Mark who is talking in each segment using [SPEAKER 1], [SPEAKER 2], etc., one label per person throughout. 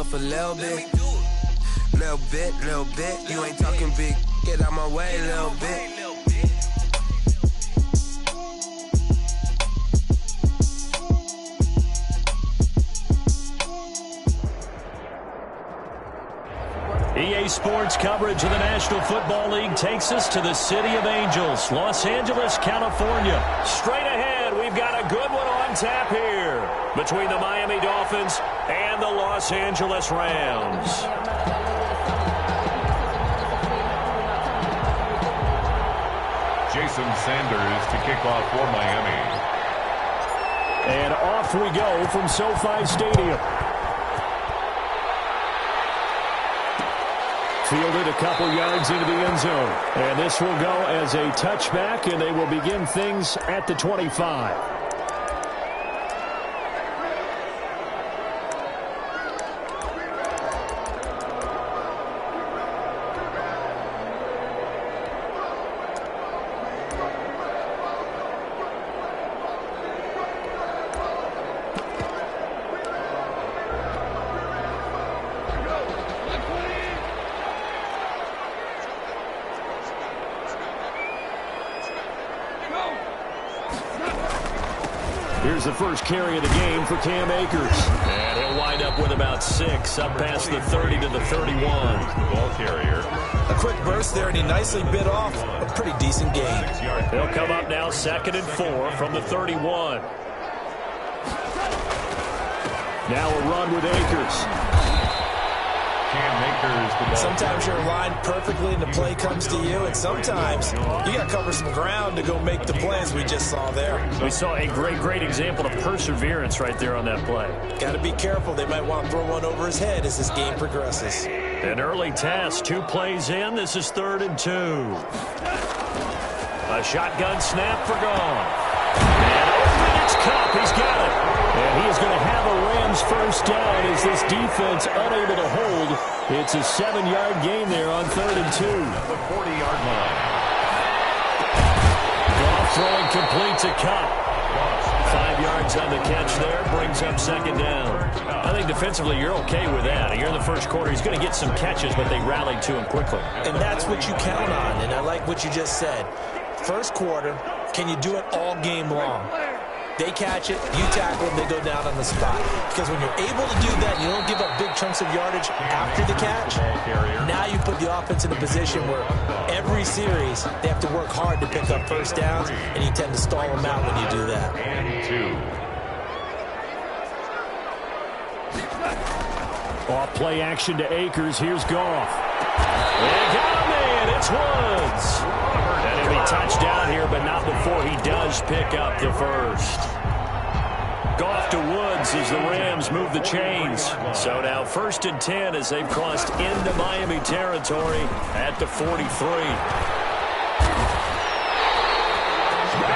[SPEAKER 1] myself a little bit. Little bit. You ain't talking big. Get out my way, little bit.
[SPEAKER 2] EA Sports coverage of the National Football League takes us to the City of Angels, Los Angeles, California. Straight ahead, we've got a good one on tap here between the Miami Dolphins and the Los Angeles Rams.
[SPEAKER 3] Jason Sanders to kick off for Miami.
[SPEAKER 2] And off we go from SoFi Stadium. Fielded a couple yards into the end zone. And this will go as a touchback, and they will begin things at the 25. Here's the first carry of the game for Cam Akers. And he'll wind up with about 6, up past the 30 to the 31.
[SPEAKER 3] Ball carrier.
[SPEAKER 4] A quick burst there, and he nicely bit off a pretty decent gain.
[SPEAKER 2] They'll come up now 2nd and 4 from the 31. Now a run with Akers.
[SPEAKER 4] Sometimes you're lined perfectly and the play comes to you, and sometimes you got to cover some ground to go make the play, as we just saw there.
[SPEAKER 2] We saw a great example of perseverance right there on that play.
[SPEAKER 4] Got to be careful. They might want to throw one over his head as this game progresses.
[SPEAKER 2] An early test, 2 plays in. This is 3rd and 2. A shotgun snap for Gone. And open, it's Cup. He's got it. And he is going to have a Rams first down as this defense unable to hold. It's a 7-yard gain there on 3rd and 2.
[SPEAKER 3] The 40-yard line.
[SPEAKER 2] Goff throwing complete to Cup. 5 yards on the catch there, brings up 2nd down. I think defensively you're okay with that. Here in the first quarter, he's going to get some catches, but they rallied to him quickly.
[SPEAKER 4] And that's what you count on, and I like what you just said. First quarter, can you do it all game long? They catch it, you tackle them, they go down on the spot. Because when you're able to do that, you don't give up big chunks of yardage after the catch. Now you put the offense in a position where every series they have to work hard to pick up first downs, and you tend to stall them out when you do that.
[SPEAKER 3] And 2.
[SPEAKER 2] Off play action to Akers. Here's Goff. They got a man. It's Woods. And he'll be touchdown here, but not before he does pick up the first. Goff to Woods as the Rams move the chains. So now 1st and 10 as they've crossed into Miami territory at the 43.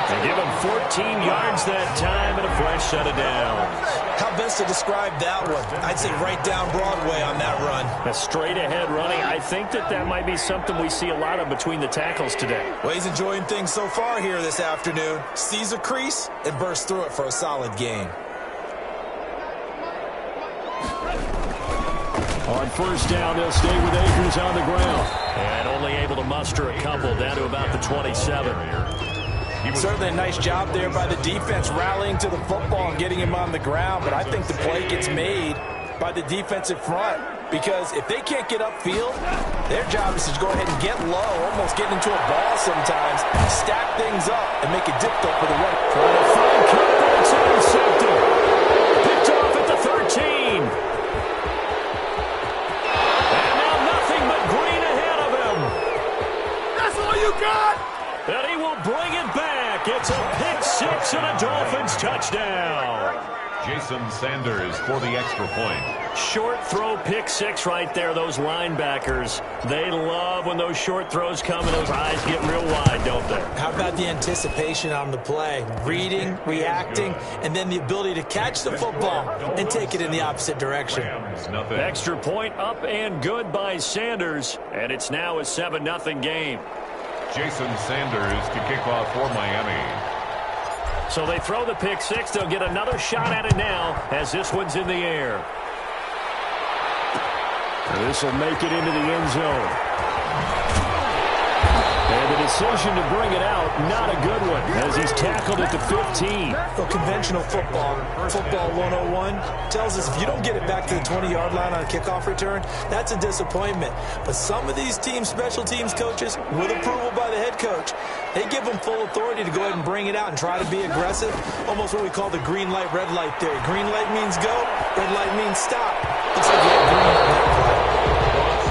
[SPEAKER 2] They give him 14 yards that time and a fresh set of downs.
[SPEAKER 4] How best to describe that one? I'd say right down Broadway on that run.
[SPEAKER 2] A straight ahead running. I think that might be something we see a lot of between the tackles today.
[SPEAKER 4] Well, he's enjoying things so far here this afternoon. Sees a crease and bursts through it for a solid gain.
[SPEAKER 2] On first down, they'll stay with Akers on the ground. And only able to muster a couple down to about the 27.
[SPEAKER 4] Certainly a nice job there by the defense rallying to the football and getting him on the ground, but I think the play gets made by the defensive front because if they can't get upfield, their job is to go ahead and get low, almost get into a ball sometimes, stack things up, and make it difficult for the run.
[SPEAKER 2] Trying to find Cup, it's intercepted. Picked off at the 13. And now nothing but green ahead of him.
[SPEAKER 5] That's all you got?
[SPEAKER 2] And he will bring it back. It's a pick-6 and a Dolphins touchdown.
[SPEAKER 3] Jason Sanders for the extra point.
[SPEAKER 2] Short throw pick-6 right there. Those linebackers, they love when those short throws come and those eyes get real wide, don't they?
[SPEAKER 4] How about the anticipation on the play? Reading, reacting, and then the ability to catch the football and take it in the opposite direction.
[SPEAKER 2] Extra point up and good by Sanders, and it's now a 7-0 game.
[SPEAKER 3] Jason Sanders to kick off for Miami.
[SPEAKER 2] So they throw the pick-6. They'll get another shot at it now as this one's in the air. This will make it into the end zone. And the decision to bring it out, not a good one, as he's tackled at the 15.
[SPEAKER 4] Well, conventional football 101, tells us if you don't get it back to the 20-yard line on a kickoff return, that's a disappointment. But some of these teams, special teams coaches, with approval by the head coach, they give them full authority to go ahead and bring it out and try to be aggressive, almost what we call the green light, red light theory. Green light means go, red light means stop. Looks like you have green on that play.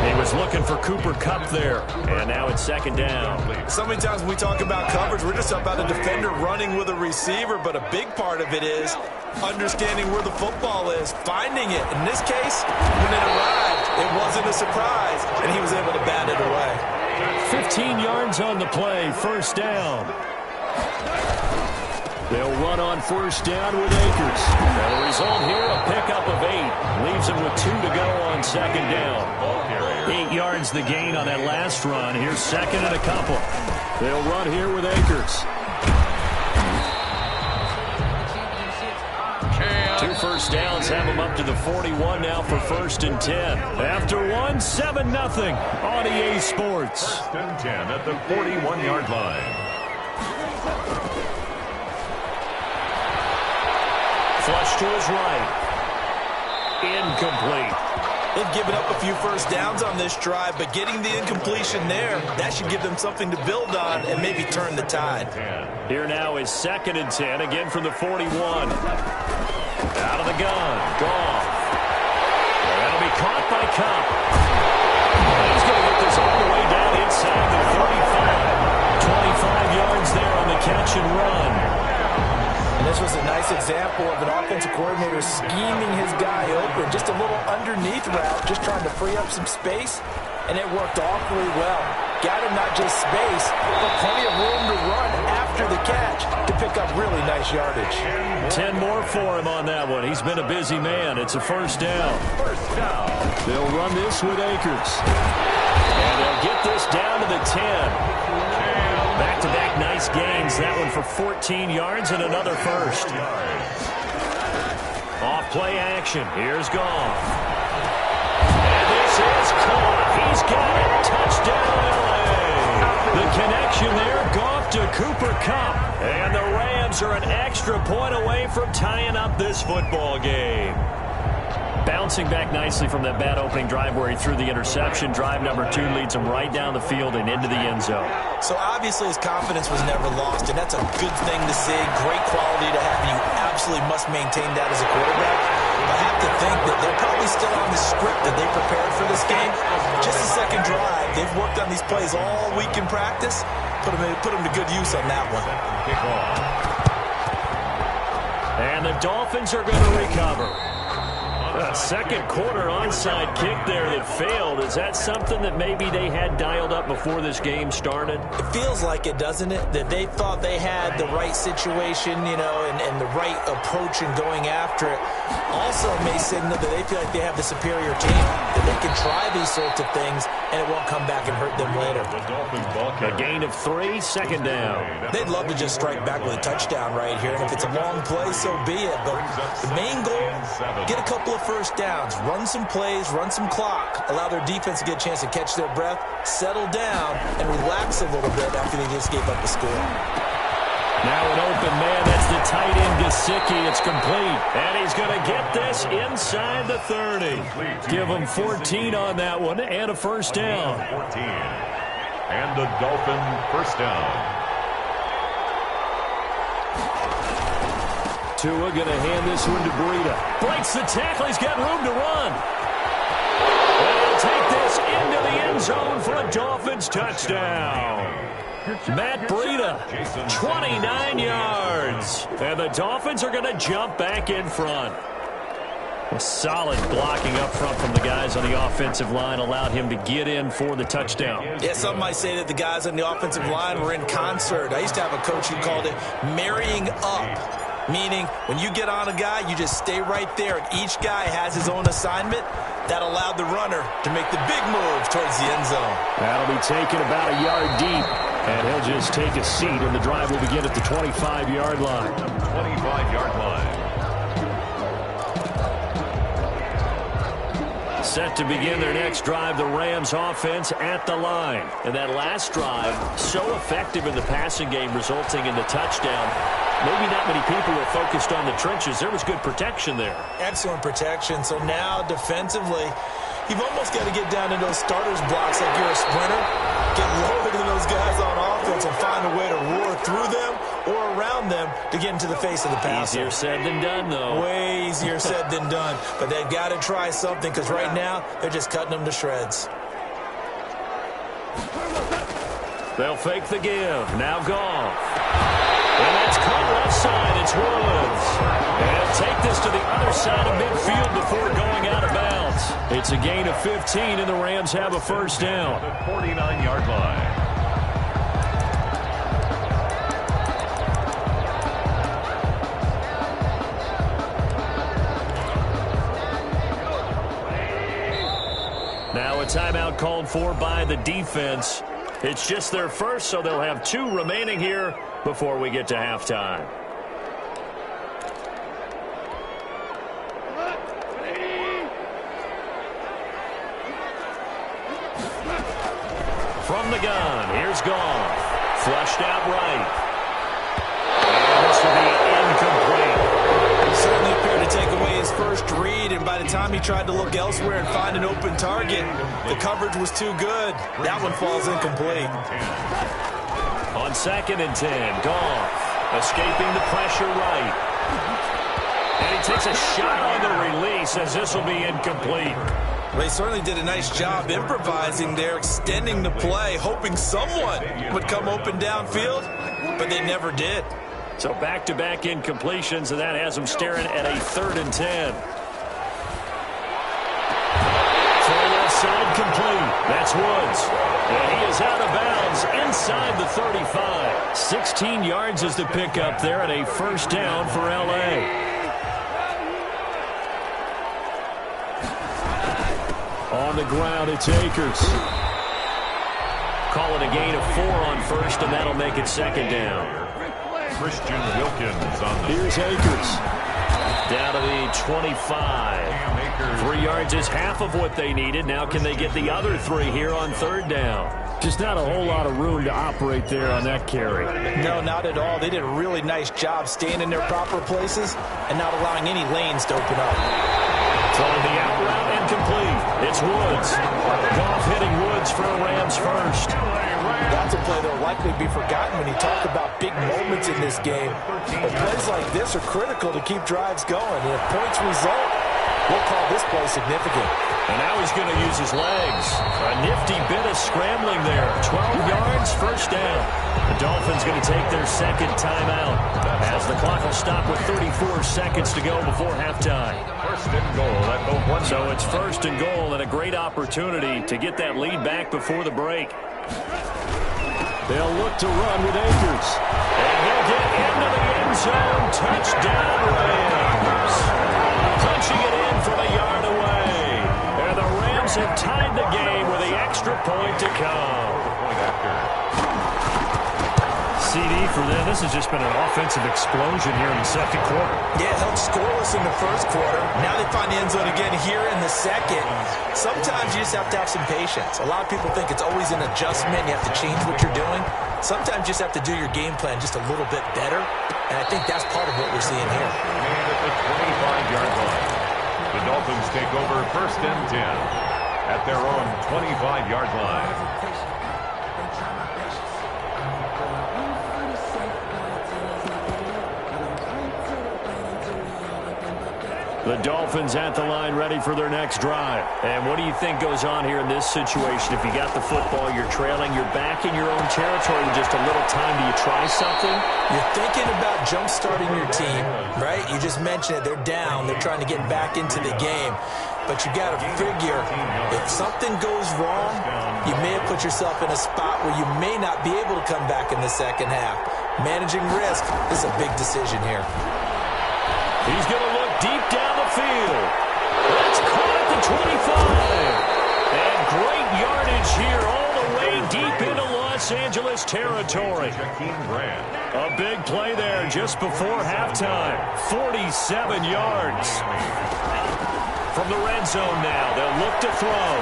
[SPEAKER 2] He was looking for Cooper Kupp there, and now it's second down.
[SPEAKER 4] So many times when we talk about coverage, we're just talking about a defender running with a receiver, but a big part of it is understanding where the football is, finding it. In this case, when it arrived, it wasn't a surprise, and he was able to bat it away.
[SPEAKER 2] 15 yards on the play, first down. They'll run on first down with Akers. And the result here, a pickup of 8. Leaves him with 2 to go on second down. 8 yards the gain on that last run. Here's second and a couple. They'll run here with Akers. 2 first downs have him up to the 41 now for first and 10. After one, 7-0 on EA Sports.
[SPEAKER 3] First and 10 at the 41-yard line.
[SPEAKER 2] Flush to his right. Incomplete.
[SPEAKER 4] They've given up a few first downs on this drive, but getting the incompletion there, that should give them something to build on and maybe turn the tide.
[SPEAKER 2] Here now is second and 10, again from the 41. Out of the gun. Goff. That'll be caught by Kupp. He's going to get this all the way down inside the 35. 25 yards there on the catch and run.
[SPEAKER 4] And this was a nice example of an offensive coordinator scheming his guy open. Just a little underneath route, just trying to free up some space, and it worked awfully well. Got him not just space, but plenty of room to run after the catch to pick up really nice yardage.
[SPEAKER 2] 10 more for him on that one. He's been a busy man. It's a first down. They'll run this with Akers. And they'll get this down to the 10. Back-to-back nice gains. That one for 14 yards and another first. Off play action. Here's Goff. And this is caught. He's got it. Touchdown, LA. The connection there, Goff to Cooper Kupp. And the Rams are an extra point away from tying up this football game. Bouncing back nicely from that bad opening drive where he threw the interception. Drive number 2 leads him right down the field and into the end zone.
[SPEAKER 4] So obviously his confidence was never lost, and that's a good thing to see. Great quality to have, and you absolutely must maintain that as a quarterback. I have to think that they're probably still on the script that they prepared for this game. Just a second drive. They've worked on these plays all week in practice. Put them to good use on that one.
[SPEAKER 2] And the Dolphins are going to recover. A second quarter onside kick there that failed. Is that something that maybe they had dialed up before this game started?
[SPEAKER 4] It feels like it, doesn't it? That they thought they had the right situation, you know, and the right approach in going after it. Also may signal that they feel like they have the superior team, that they can try these sorts of things, and it won't come back and hurt them later.
[SPEAKER 2] A gain of 3, second down.
[SPEAKER 4] They'd love to just strike back with a touchdown right here, and if it's a long play, so be it. But the main goal, get a couple of first downs, run some plays, run some clock, allow their defense to get a chance to catch their breath, settle down, and relax a little bit after they just gave up the score.
[SPEAKER 2] Now an open man, that's the tight end Gesicki. It's complete, and he's going to get this inside the 30. Give him 14 on that one, and a first down.
[SPEAKER 3] 14. And the Dolphin first down.
[SPEAKER 2] Tua going to hand this one to Breida. Breaks the tackle. He's got room to run. And he'll take this into the end zone for a Dolphins touchdown. Matt Breida, 29 yards. And the Dolphins are going to jump back in front. A solid blocking up front from the guys on the offensive line allowed him to get in for the touchdown.
[SPEAKER 4] Yeah, some might say that the guys on the offensive line were in concert. I used to have a coach who called it marrying up. Meaning, when you get on a guy, you just stay right there, and each guy has his own assignment. That allowed the runner to make the big move towards the end zone.
[SPEAKER 2] That'll be taken about a yard deep, and he'll just take a seat, and the drive will begin at the 25-yard line. 25-yard line. Set to begin their next drive, the Rams offense at the line. And that last drive, so effective in the passing game, resulting in the touchdown. Maybe not many people were focused on the trenches. There was good protection there.
[SPEAKER 4] Excellent protection. So now defensively, you've almost got to get down in those starters blocks like you're a sprinter. Get lower than those guys on offense and find a way to roar through them or around them to get into the face of the passer.
[SPEAKER 2] Easier said than done, though.
[SPEAKER 4] Way easier said than done. But they've got to try something because right now they're just cutting them to shreds.
[SPEAKER 2] They'll fake the give. Now Goff. And that's caught left side. It's Woods. And he'll take this to the other side of midfield before going out of bounds. It's a gain of 15, and the Rams have a first down.
[SPEAKER 3] 49-yard line.
[SPEAKER 2] Now a timeout called for by the defense. It's just their first, so they'll have 2 remaining here before we get to halftime. From the gun, here's Goff. Flushed out right. And this will be incomplete.
[SPEAKER 4] Certainly appeared to take away his first read, and by the time he tried to look elsewhere and find an open target, the coverage was too good. That one falls incomplete.
[SPEAKER 2] On 2nd and 10, Goff escaping the pressure right. And he takes a shot on the release as this will be incomplete.
[SPEAKER 4] Well, he certainly did a nice job improvising there, extending the play, hoping someone would come open downfield, but they never did.
[SPEAKER 2] So back-to-back incompletions, and that has him staring at a 3rd and 10. Throw left side complete. That's Woods. And he is out of bounds inside the 35. 16 yards is the pickup there, and a first down for L.A. On the ground, it's Akers. Call it a gain of 4 on first, and that'll make it 2nd down.
[SPEAKER 3] Christian Wilkins on the...
[SPEAKER 2] Here's Akers. Down to the 25. 3 yards is half of what they needed. Now can they get the other 3 here on 3rd down? Just not a whole lot of room to operate there on that carry.
[SPEAKER 4] No, not at all. They did a really nice job staying in their proper places and not allowing any lanes to open up.
[SPEAKER 2] Throwing the out route incomplete. It's Woods. Goff hitting Woods for a Rams first.
[SPEAKER 4] That's a play that will likely be forgotten when you talk about big moments in this game. But plays like this are critical to keep drives going. And if points result, we'll call this play significant.
[SPEAKER 2] And now he's going to use his legs. A nifty bit of scrambling there. 12 yards, first down. The Dolphins going to take their 2nd timeout as the clock will stop with 34 seconds to go before halftime.
[SPEAKER 3] 1st and goal at the 1.
[SPEAKER 2] So it's 1st and goal and a great opportunity to get that lead back before the break. They'll look to run with Akers. And he'll get into the end zone. Touchdown, Rams. Punching it in from a yard away. And the Rams have tied the game with the extra point to come. CD for them. This has just been an offensive explosion here in the 2nd quarter.
[SPEAKER 4] Yeah, held scoreless in the 1st quarter. Now they find the end zone again here in the 2nd. Sometimes you just have to have some patience. A lot of people think it's always an adjustment. You have to change what you're doing. Sometimes you just have to do your game plan just a little bit better. And I think that's part of what we're seeing here.
[SPEAKER 3] And at the 25-yard line, the Dolphins take over 1st and 10 at their own 25-yard line.
[SPEAKER 2] The Dolphins at the line ready for their next drive. And what do you think goes on here in this situation? If you got the football, you're trailing, you're back in your own territory with just a little time. Do you try something?
[SPEAKER 4] You're thinking about jump-starting your team, right? You just mentioned it. They're down. They're trying to get back into the game. But you got to figure if something goes wrong, you may have put yourself in a spot where you may not be able to come back in the 2nd half. Managing risk is a big decision here.
[SPEAKER 2] He's going to look deep down the field. That's caught at the 25. And great yardage here all the way deep into Los Angeles territory. A big play there just before halftime. 47 yards. From the red zone now, they'll look to throw.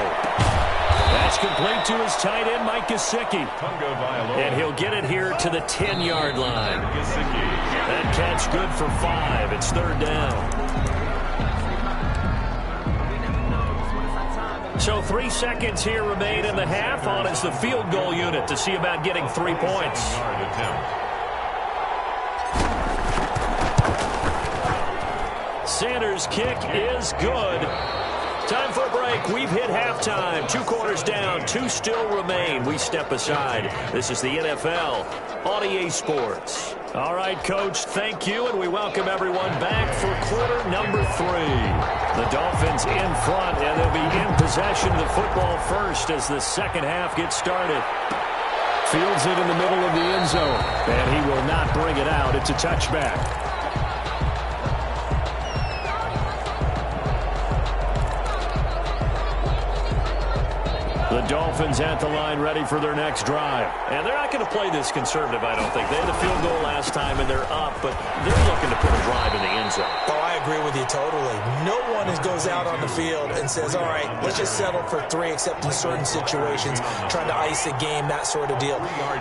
[SPEAKER 2] That's complete to his tight end, Mike Gesicki. And he'll get it here to the 10-yard line. That catch good for 5. It's 3rd down. So 3 seconds here remain in the half. On is the field goal unit to see about getting 3 points. Sanders' kick is good. Time for a break. We've hit halftime. 2 quarters down. 2 still remain. We step aside. This is the NFL on EA Sports. All right, Coach, thank you, and we welcome everyone back for quarter number 3. The Dolphins in front, and they'll be in possession of the football first as the second half gets started. Fields it in the middle of the end zone, and he will not bring it out. It's a touchback. The Dolphins at the line ready for their next drive. And they're not going to play this conservative, I don't think. They had the field goal last time, and they're up, but they're looking to put a drive in the end zone.
[SPEAKER 4] Oh, I agree with you totally. No one goes out on the field and says, all right, let's just settle for 3, except in certain situations, trying to ice a game, that sort of deal.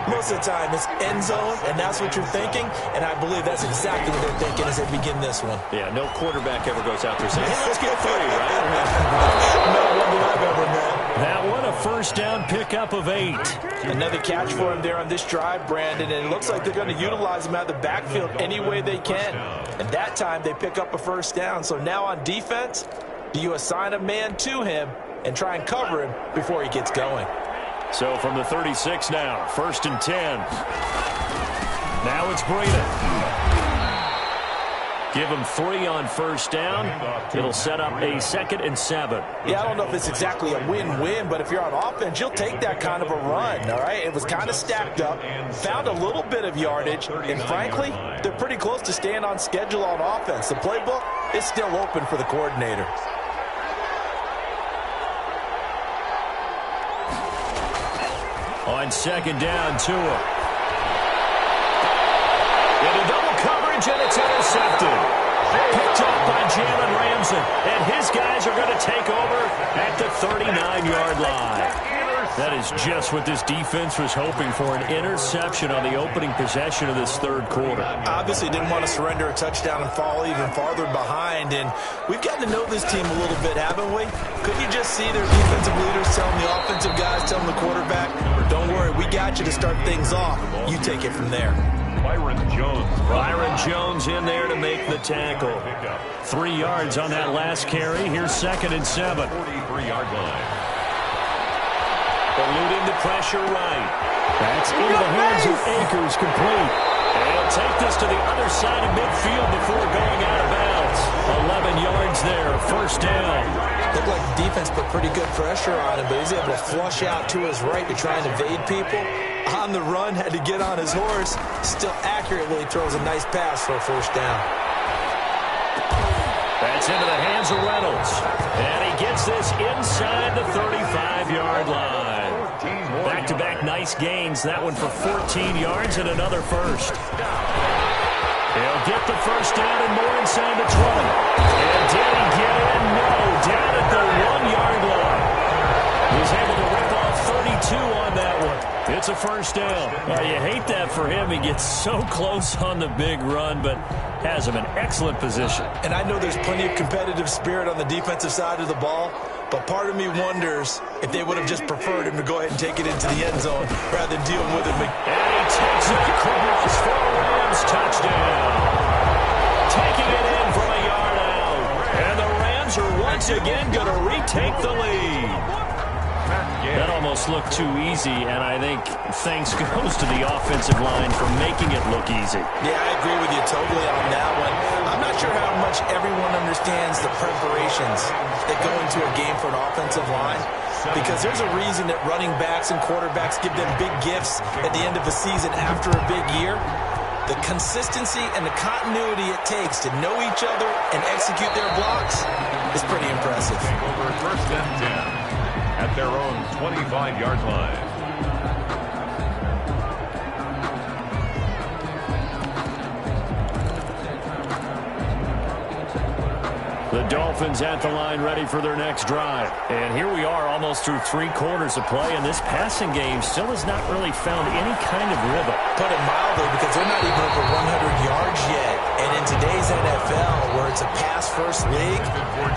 [SPEAKER 4] Most of the time, it's end zone, and that's what you're thinking, and I believe that's exactly what they're thinking as they begin this one.
[SPEAKER 2] Yeah, no quarterback ever goes out there saying, hey, let's get 3, right?
[SPEAKER 4] No one that I've ever met.
[SPEAKER 2] That one, a first down pickup of 8.
[SPEAKER 4] Another catch for him there on this drive, Brandon, and it looks like they're going to utilize him out of the backfield any way they can. And that time, they pick up a first down. So now on defense, do you assign a man to him and try and cover him before he gets going?
[SPEAKER 2] So from the 36 now, 1st and 10. Now it's Breida. Give him 3 on first down. It'll set up a 2nd and 7.
[SPEAKER 4] Yeah, I don't know if it's exactly a win-win, but if you're on offense, you'll take that kind of a run, all right? It was kind of stacked up, found a little bit of yardage, and frankly, they're pretty close to staying on schedule on offense. The playbook is still open for the coordinator.
[SPEAKER 2] On 2nd down, Tua. Into double coverage, and it's intercepted. Picked up by Jalen Ramsey, and his guys are going to take over at the 39-yard line. That is just what this defense was hoping for, an interception on the opening possession of this 3rd quarter.
[SPEAKER 4] Obviously didn't want to surrender a touchdown and fall even farther behind, and we've gotten to know this team a little bit, haven't we? Couldn't you just see their defensive leaders telling the offensive guys, telling the quarterback, don't worry, we got you to start things off. You take it from there.
[SPEAKER 2] Byron Jones in there to make the tackle. 3 yards on that last carry. Here's 2nd and 7.
[SPEAKER 3] 43-yard line.
[SPEAKER 2] Eluding the pressure right. That's into the hands of Akers, complete. And he'll take this to the other side of midfield before going out of bounds. 11 yards there, 1st down.
[SPEAKER 4] Looked like the defense put pretty good pressure on him, but he's able to flush out to his right to try and evade people. On the run, had to get on his horse. Still accurately throws a nice pass for a 1st down.
[SPEAKER 2] That's into the hands of Reynolds. And he gets this inside the 35-yard line. Back-to-back nice gains. That one for 14 yards and another first. He'll get the first down and more inside the 20. And did he get in? No. Down at the 1-yard line. He's able to rip off 32 on that one. It's a first down. You hate that for him. He gets so close on the big run, but has him in excellent position.
[SPEAKER 4] And I know there's plenty of competitive spirit on the defensive side of the ball, but part of me wonders if they would have just preferred him to go ahead and take it into the end zone rather than deal with him.
[SPEAKER 2] And he takes it across for a Rams touchdown. Taking it in from a yard out. And the Rams are once again going to retake the lead. That almost looked too easy, and I think thanks goes to the offensive line for making it look easy.
[SPEAKER 4] Yeah, I agree with you totally on that one. I'm not sure how much everyone understands the preparations that go into a game for an offensive line, because there's a reason that running backs and quarterbacks give them big gifts at the end of the season after a big year. The consistency and the continuity it takes to know each other and execute their blocks is pretty impressive.
[SPEAKER 3] Over 1st and 10 at their own 25-yard line.
[SPEAKER 2] The Dolphins at the line ready for their next drive. And here we are almost through 3 quarters of play, and this passing game still has not really found any kind of rhythm.
[SPEAKER 4] Put it mildly, because they're not even over 100 yards yet. And in today's NFL, where it's a pass-first league,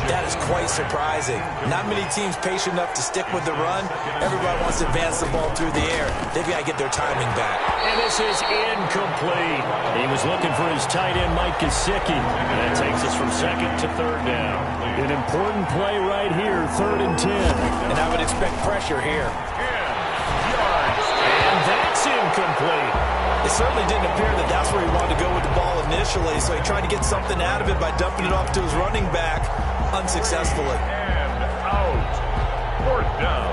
[SPEAKER 4] that is quite surprising. Not many teams patient enough to stick with the run. Everybody wants to advance the ball through the air. They've got to get their timing back.
[SPEAKER 2] And this is incomplete. He was looking for his tight end, Mike Gesicki. And that takes us from 2nd to 3rd down. An important play right here, 3rd and 10.
[SPEAKER 4] And I would expect pressure here.
[SPEAKER 2] And that's incomplete.
[SPEAKER 4] It certainly didn't appear that that's where he wanted to go with the ball initially, so he tried to get something out of it by dumping it off to his running back unsuccessfully.
[SPEAKER 3] And out. 4th down.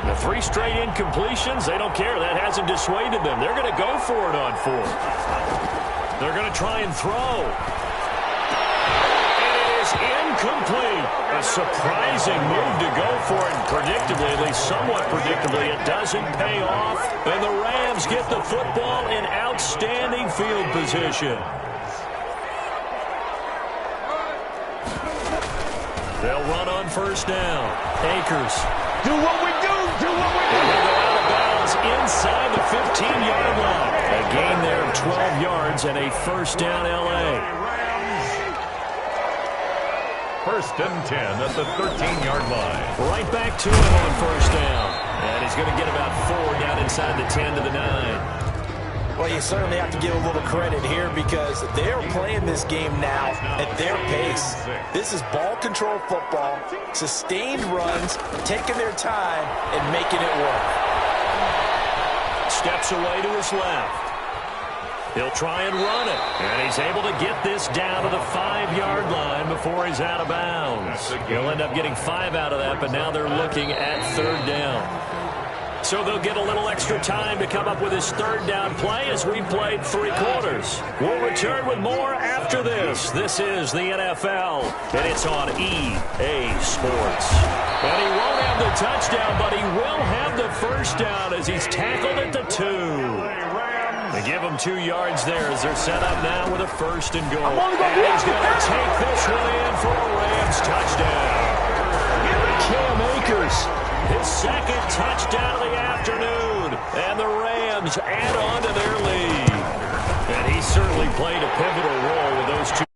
[SPEAKER 2] The 3 straight incompletions, they don't care. That hasn't dissuaded them. They're going to go for it on 4th. They're going to try and throw. And it is incomplete. A surprising move to go for it. Predictably, at least somewhat predictably, it doesn't pay off. And the Rams get the football in outstanding field position. They'll run on 1st down. Akers.
[SPEAKER 5] Do what we do. Do what we do.
[SPEAKER 2] They go out of bounds inside the 15-yard line. A gain there of 12 yards and a 1st down L.A.
[SPEAKER 3] 1st and 10 at the 13-yard line.
[SPEAKER 2] Right back to him on 1st down. And he's going to get about 4 down inside the 10 to the 9.
[SPEAKER 4] Well, you certainly have to give a little credit here because they're playing this game now at their pace. This is ball control football, sustained runs, taking their time, and making it work.
[SPEAKER 2] Steps away to his left. He'll try and run it. And he's able to get this down to the 5-yard line before he's out of bounds. He'll end up getting 5 out of that, but now they're looking at 3rd down. So they'll get a little extra time to come up with his 3rd down play as we played 3 quarters. We'll return with more after this. This is the NFL, and it's on EA Sports. And he won't have the touchdown, but he will have the 1st down as he's tackled at the 2. They give him 2 yards there as they're set up now with a 1st and goal. And he's going to take this one in for a Rams touchdown. Cam Akers, his 2nd touchdown of the afternoon. And the Rams add on to their lead. And he certainly played a pivotal role with those 2.